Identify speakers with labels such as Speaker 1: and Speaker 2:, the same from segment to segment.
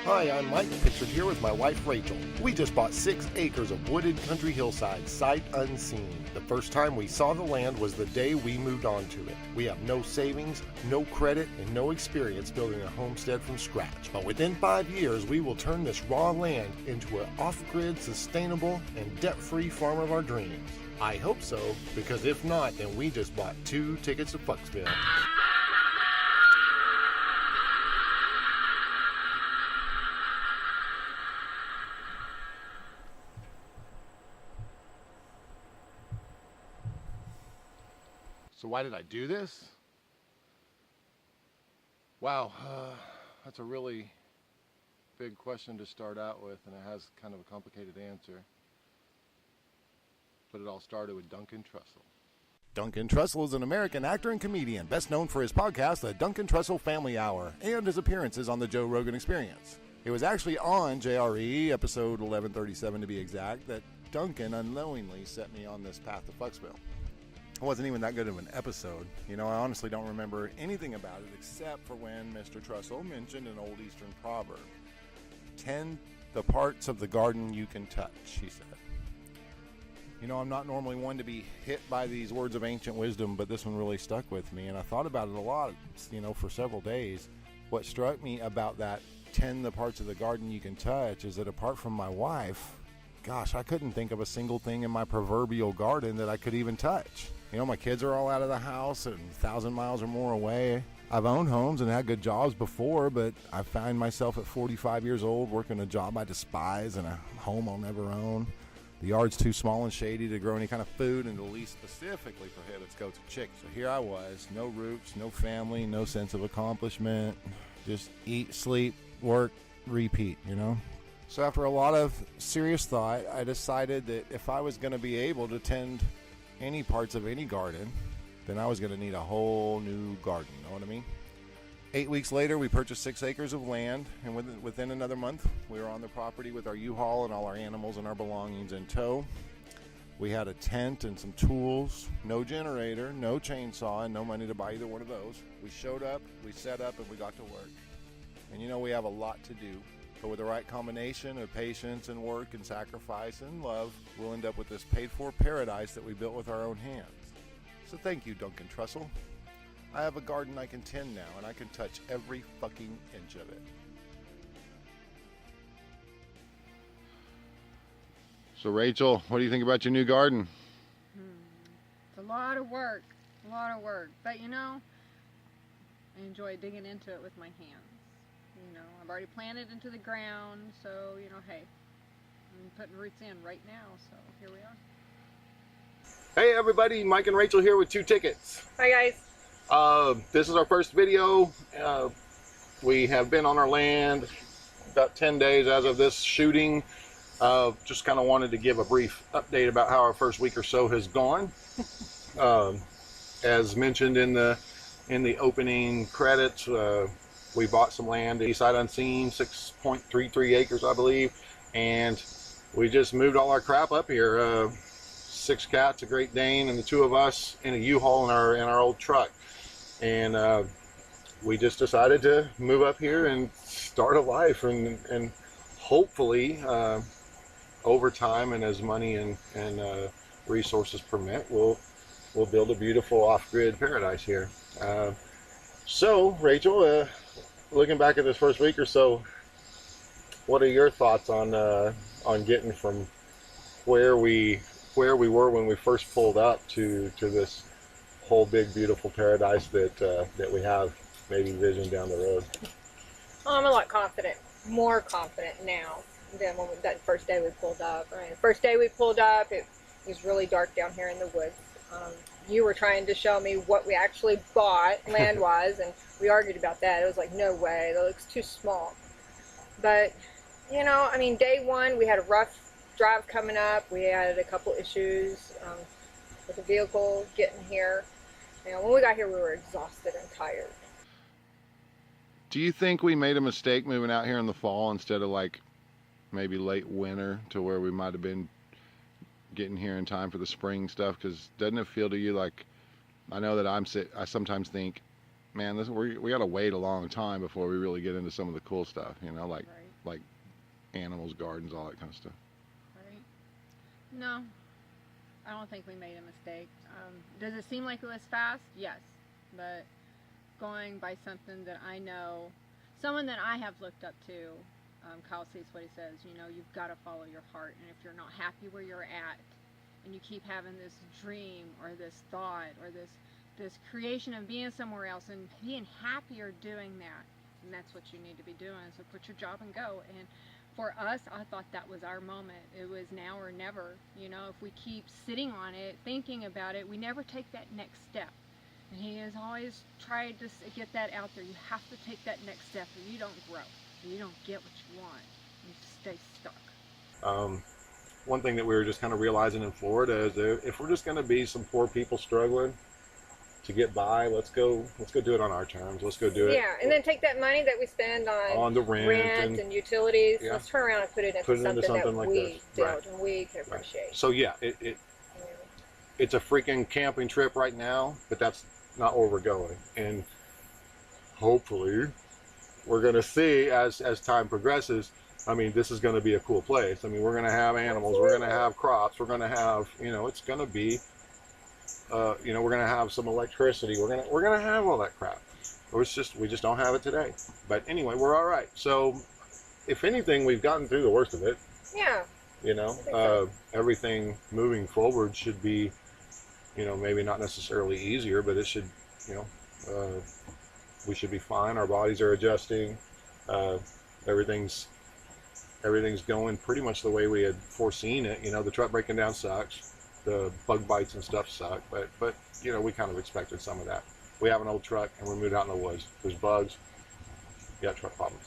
Speaker 1: Hi, I'm Mike, pictured here with my wife Rachel. We just bought 6 acres of wooded country hillside, sight unseen. The first time we saw the land was the day we moved onto it. We have no savings, no credit, and no experience building a homestead from scratch. But within 5 years, we will turn this raw land into an off-grid, sustainable, and debt-free farm of our dreams. I hope so, because if not, then we just bought 2 tickets to Fucksville. So why did I do this? Wow, that's a really big question to start out with, and it has kind of a complicated answer. But it all started with Duncan Trussell. Duncan Trussell is an American actor and comedian, best known for his podcast, The Duncan Trussell Family Hour, and his appearances on The Joe Rogan Experience. It was actually on JRE, episode 1137 to be exact, that Duncan unknowingly set me on this path to Fucksville. It wasn't even that good of an episode. You know, I honestly don't remember anything about it except for when Mr. Trussell mentioned an old Eastern proverb. Tend the parts of the garden you can touch, he said. You know, I'm not normally one to be hit by these words of ancient wisdom, but this one really stuck with me, and I thought about it a lot, you know, for several days. What struck me about that tend the parts of the garden you can touch is that apart from my wife, gosh, I couldn't think of a single thing in my proverbial garden that I could even touch. You know, my kids are all out of the house and 1,000 miles or more away. I've owned homes and had good jobs before, but I find myself at 45 years old working a job I despise and a home I'll never own. The yard's too small and shady to grow any kind of food, and the lease specifically prohibits goats and chicks. So here I was, no roots, no family, no sense of accomplishment. Just eat, sleep, work, repeat, you know? So after a lot of serious thought, I decided that if I was going to be able to tend any parts of any garden, then I was going to need a whole new garden, you know what I mean? 8 weeks later, we purchased 6 acres of land, and within another month, we were on the property with our U-Haul and all our animals and our belongings in tow. We had a tent and some tools, no generator, no chainsaw, and no money to buy either one of those. We showed up, we set up, and we got to work. And you know, we have a lot to do. But with the right combination of patience and work and sacrifice and love, we'll end up with this paid-for paradise that we built with our own hands. So thank you, Duncan Trussell. I have a garden I can tend now, and I can touch every fucking inch of it. So Rachel, what do you think about your new garden?
Speaker 2: It's a lot of work, but you know, I enjoy digging into it with my hands. You know, I've already planted into the ground, so, you know, hey, I'm putting roots in right now, so here we are.
Speaker 1: Hey everybody, Mike and Rachel here with 2 tickets.
Speaker 2: Hi guys.
Speaker 1: This is our first video. We have been on our land about 10 days as of this shooting. Just kind of wanted to give a brief update about how our first week or so has gone. As mentioned in the opening credits, we bought some land, sight unseen, 6.33 acres, I believe, and we just moved all our crap up here. 6 cats, a Great Dane, and the 2 of us in a U-Haul in our old truck. And we just decided to move up here and start a life, and hopefully over time and as money and resources permit, we'll build a beautiful off-grid paradise here. So Rachel, looking back at this first week or so, what are your thoughts on getting from where we were when we first pulled up to this whole big beautiful paradise that we have maybe vision down the road?
Speaker 3: I'm a lot more confident now than when that first day we pulled up. Right? The first day we pulled up, it was really dark down here in the woods. You were trying to show me what we actually bought land-wise, and we argued about that. It was like, no way, that looks too small. But, you know, I mean, day one, we had a rough drive coming up. We had a couple issues with the vehicle getting here. You know, when we got here, we were exhausted and tired.
Speaker 1: Do you think we made a mistake moving out here in the fall instead of like maybe late winter, to where we might have been getting here in time for the spring stuff? Because doesn't it feel to you like, I know that I sometimes think, man, we got to wait a long time before we really get into some of the cool stuff, you know, like like animals, gardens, all that kind of stuff.
Speaker 2: Right? No, I don't think we made a mistake. Does it seem like it was fast? Yes, but going by something that I know, someone that I have looked up to, Kyle sees what he says, you know, you've got to follow your heart, and if you're not happy where you're at, and you keep having this dream or this thought or this creation of being somewhere else and being happier doing that, and that's what you need to be doing. So quit your job and go. And for us, I thought that was our moment. It was now or never. You know, if we keep sitting on it, thinking about it, we never take that next step. And he has always tried to get that out there. You have to take that next step, or you don't grow, or you don't get what you want. You stay stuck.
Speaker 1: One thing that we were just kind of realizing in Florida is if we're just going to be some poor people struggling to get by, let's go do it on our terms. Let's go do it.
Speaker 3: Yeah, and then take that money that we spend on
Speaker 1: the rent
Speaker 3: and utilities.
Speaker 1: Yeah.
Speaker 3: Let's turn around and put it into something that
Speaker 1: like
Speaker 3: we
Speaker 1: this.
Speaker 3: build
Speaker 1: Right.
Speaker 3: and we can appreciate.
Speaker 1: Right. So yeah, it's a freaking camping trip right now, but that's not where we're going. And hopefully we're going to see as time progresses. I mean, this is going to be a cool place. I mean, we're going to have animals, we're going to have crops, we're going to have, you know, it's going to be, you know, we're going to have some electricity. We're going to have all that crap. We just don't have it today. But anyway, we're all right. So if anything, we've gotten through the worst of it.
Speaker 3: Yeah.
Speaker 1: You know,
Speaker 3: So.
Speaker 1: everything moving forward should be, you know, maybe not necessarily easier, but it should, you know, we should be fine. Our bodies are adjusting. Everything's going pretty much the way we had foreseen it. You know, the truck breaking down sucks. The bug bites and stuff suck, but you know, we kind of expected some of that. We have an old truck and we're moved out in the woods. There's bugs. You got truck problems.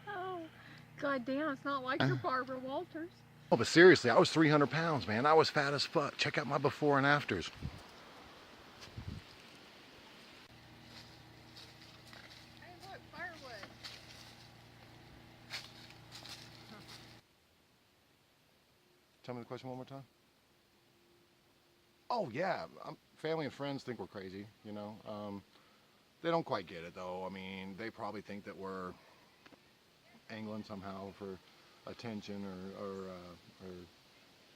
Speaker 2: Oh, God damn, it's not like you're Barbara Walters.
Speaker 1: Oh, but seriously, I was 300 pounds, man. I was fat as fuck. Check out my before and afters.
Speaker 2: Hey, look, firewood.
Speaker 1: Tell me the question one more time. Oh yeah, family and friends think we're crazy. You know, they don't quite get it though. I mean, they probably think that we're angling somehow for attention, or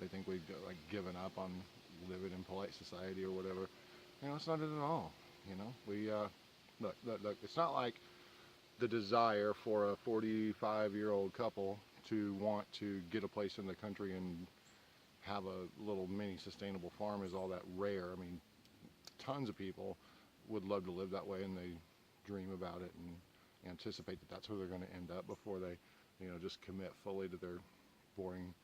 Speaker 1: they think we've like given up on living in polite society or whatever. You know, it's not it at all. You know, we look. It's not like the desire for a 45-year-old couple to want to get a place in the country and have a little mini sustainable farm is all that rare. I mean, tons of people would love to live that way, and they dream about it and anticipate that that's where they're going to end up before they, you know, just commit fully to their boring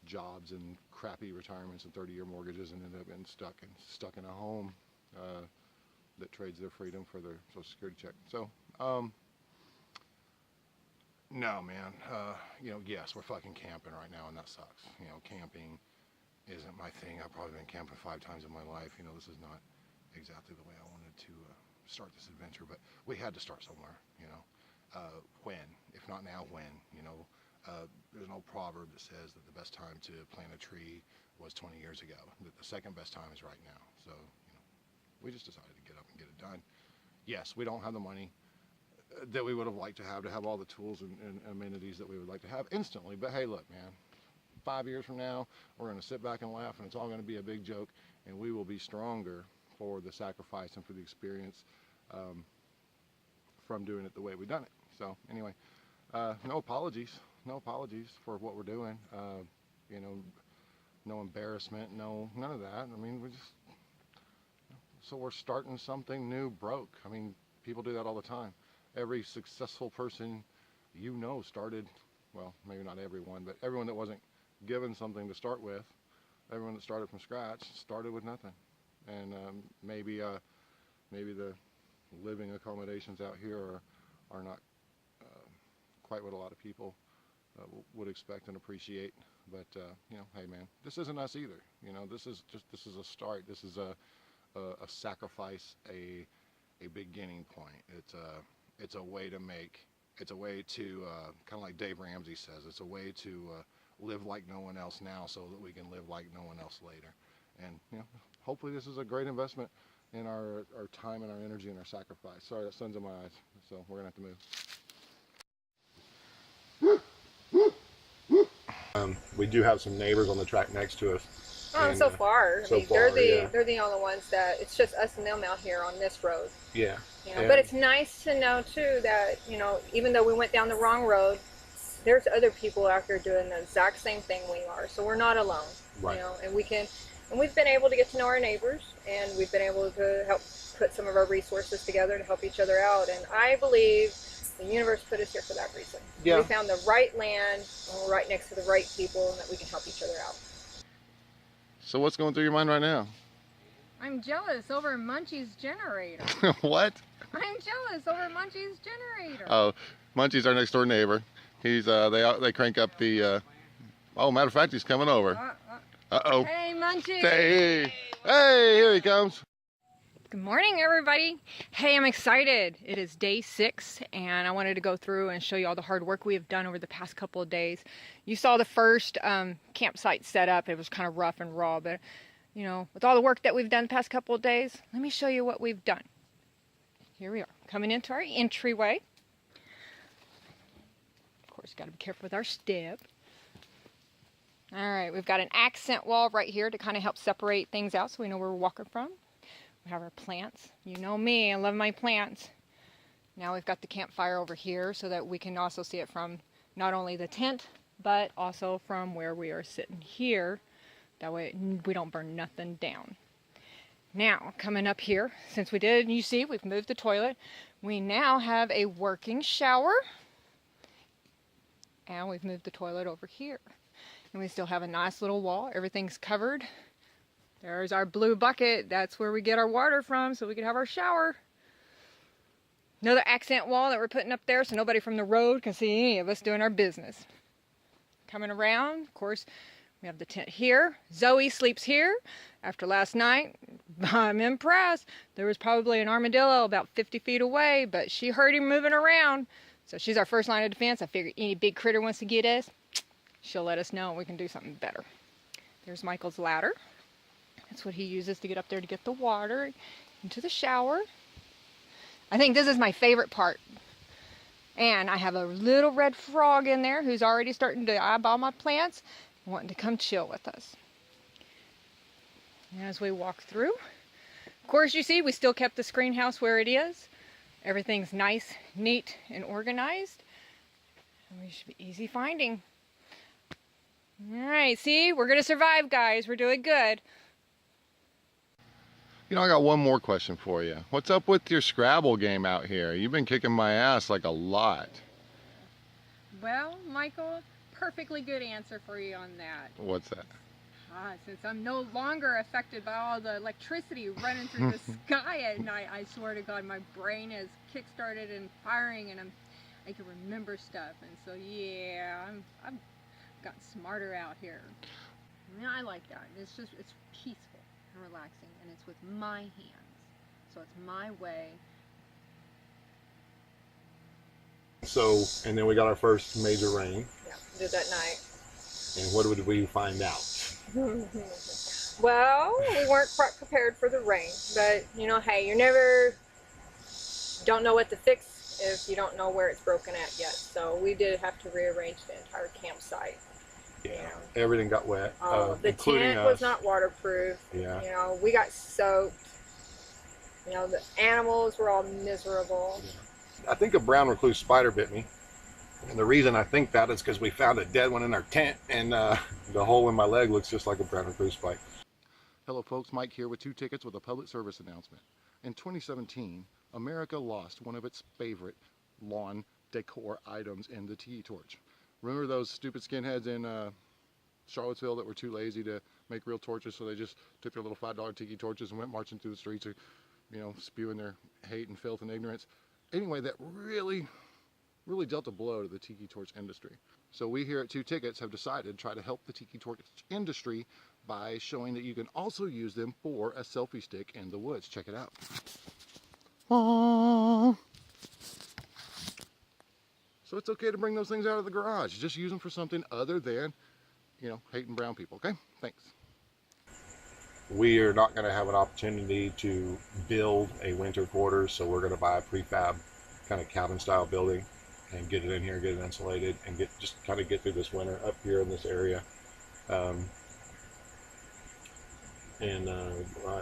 Speaker 1: jobs and crappy retirements and 30-year mortgages and end up getting stuck in a home that trades their freedom for their Social Security check. So, no, man. You know, yes, we're fucking camping right now, and that sucks. You know, camping isn't my thing. I've probably been camping 5 times in my life. You know, this is not exactly the way I wanted to start this adventure, but we had to start somewhere. You know, when? If not now, when? You know, there's an old proverb that says that the best time to plant a tree was 20 years ago. That the second best time is right now. So, you know, we just decided to get up and get it done. Yes, we don't have the money that we would have liked to have all the tools and amenities that we would like to have instantly. But hey, look, man, 5 years from now, we're going to sit back and laugh, and it's all going to be a big joke, and we will be stronger for the sacrifice and for the experience from doing it the way we've done it. So anyway, no apologies for what we're doing. You know, no embarrassment, none of that. I mean, so we're starting something new broke. I mean, people do that all the time. Every successful person you know started, well, maybe not everyone, but everyone that wasn't given something to start with, everyone that started from scratch started with nothing. And maybe the living accommodations out here are not quite what a lot of people would expect and appreciate. But you know, hey man, this isn't us either. You know, this is a start. This is a sacrifice, a beginning point. It's a way to kind of like Dave Ramsey says, it's a way to live like no one else now so that we can live like no one else later. And you know, hopefully this is a great investment in our time and our energy and our sacrifice. Sorry, that sun's in my eyes, so we're gonna have to move. We do have some neighbors on the track next to us. And,
Speaker 3: So far,
Speaker 1: so
Speaker 3: they're
Speaker 1: far, yeah.
Speaker 3: they're the only ones that it's just us and them out here on this road.
Speaker 1: Yeah.
Speaker 3: You know, but it's nice to know too that, you know, even though we went down the wrong road, there's other people out here doing the exact same thing we are. So we're not alone.
Speaker 1: Right.
Speaker 3: You know, and we've been able to get to know our neighbors, and we've been able to help put some of our resources together to help each other out. And I believe the universe put us here for that reason.
Speaker 1: Yeah.
Speaker 3: We found the right land, and we're right next to the right people, and that we can help each other out.
Speaker 1: So what's going through your mind right now?
Speaker 2: I'm jealous over Munchie's generator.
Speaker 1: What?
Speaker 2: I'm jealous over Munchie's generator.
Speaker 1: Oh, Munchie's our next door neighbor. He's they crank up the. Oh, matter of fact, he's coming over. Uh-oh.
Speaker 2: Hey, Munchie.
Speaker 1: Hey, hey, here he comes.
Speaker 2: Good morning, everybody. Hey, I'm excited. It is day 6, and I wanted to go through and show you all the hard work we have done over the past couple of days. You saw the first campsite set up. It was kind of rough and raw, but you know, with all the work that we've done the past couple of days, let me show you what we've done. Here we are, coming into our entryway. Of course, got to be careful with our step. All right, we've got an accent wall right here to kind of help separate things out so we know where we're walking from. We have our plants. You know me, I love my plants. Now we've got the campfire over here so that we can also see it from not only the tent, but also from where we are sitting here. That way we don't burn nothing down. Now, coming up here, since we did, you see, we've moved the toilet. We now have a working shower. And we've moved the toilet over here. And we still have a nice little wall. Everything's covered. There's our blue bucket. That's where we get our water from so we can have our shower. Another accent wall that we're putting up there so nobody from the road can see any of us doing our business. Coming around, of course, we have the tent here. Zoe sleeps here. After last night, I'm impressed. There was probably an armadillo about 50 feet away, but she heard him moving around. So she's our first line of defense. I figured any big critter wants to get us, she'll let us know and we can do something better. There's Michael's ladder. That's what he uses to get up there to get the water into the shower. I think this is my favorite part. And I have a little red frog in there who's already starting to eyeball my plants, wanting to come chill with us. And as we walk through, of course, you see, we still kept the screen house where it is. Everything's nice, neat, and organized. And we should be easy finding. All right, see, we're going to survive, guys. We're doing good.
Speaker 1: You know, I got one more question for you. What's up with your Scrabble game out here? You've been kicking my ass like a lot.
Speaker 2: Well, Michael, perfectly good answer for you on that.
Speaker 1: What's that?
Speaker 2: Since I'm no longer affected by all the electricity running through the sky at night, I swear to God, my brain has kick-started and firing, and I can remember stuff. And so, yeah, I've gotten smarter out here. I mean, I like that. It's peaceful and relaxing, and it's with my hands. So it's my way.
Speaker 1: So, and then we got our first major rain.
Speaker 3: Yeah, did that night.
Speaker 1: And what did we find out?
Speaker 3: Well, we weren't quite prepared for the rain, but you know, hey, you never don't know what to fix if you don't know where it's broken at yet. So we did have to rearrange the entire campsite.
Speaker 1: Yeah, everything got wet.
Speaker 3: The tent was not waterproof.
Speaker 1: Yeah.
Speaker 3: You know, we got soaked. You know, the animals were all miserable.
Speaker 1: Yeah. I think a brown recluse spider bit me. And the reason I think that is because we found a dead one in our tent, and the hole in my leg looks just like a brown recluse spike. Hello folks, Mike here with 2 tickets with a public service announcement. In 2017, America lost one of its favorite lawn decor items in the tiki torch. Remember those stupid skinheads in Charlottesville that were too lazy to make real torches, so they just took their little $5 tiki torches and went marching through the streets, you know, spewing their hate and filth and ignorance. Anyway, that really dealt a blow to the tiki torch industry. So we here at 2 Tickets have decided to try to help the tiki torch industry by showing that you can also use them for a selfie stick in the woods. Check it out. Aww. So it's okay to bring those things out of the garage. Just use them for something other than, you know, hating brown people, okay? Thanks. We are not going to have an opportunity to build a winter quarters, so we're going to buy a prefab kind of cabin style building. and get it in here, get it insulated, and just kind of get through this winter up here in this area. I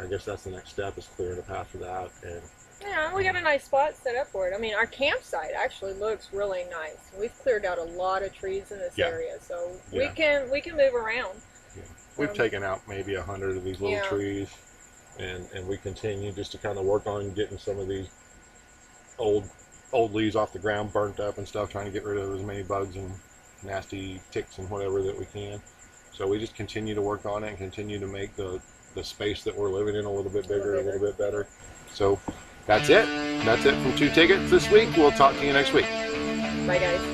Speaker 1: guess that's the next step, is clearing the path for that. And
Speaker 3: yeah, we got a nice spot set up for it. I mean, our campsite actually looks really nice. We've cleared out a lot of trees in this area, so we can move around.
Speaker 1: Yeah. We've taken out maybe 100 of these little trees, and we continue just to kind of work on getting some of these old leaves off the ground, burnt up and stuff, trying to get rid of as many bugs and nasty ticks and whatever that we can. So we just continue to work on it and continue to make the space that we're living in a little bit bigger, a little bit better. So that's it. That's it from 2 Tickets this week. We'll talk to you next week.
Speaker 3: Bye, guys.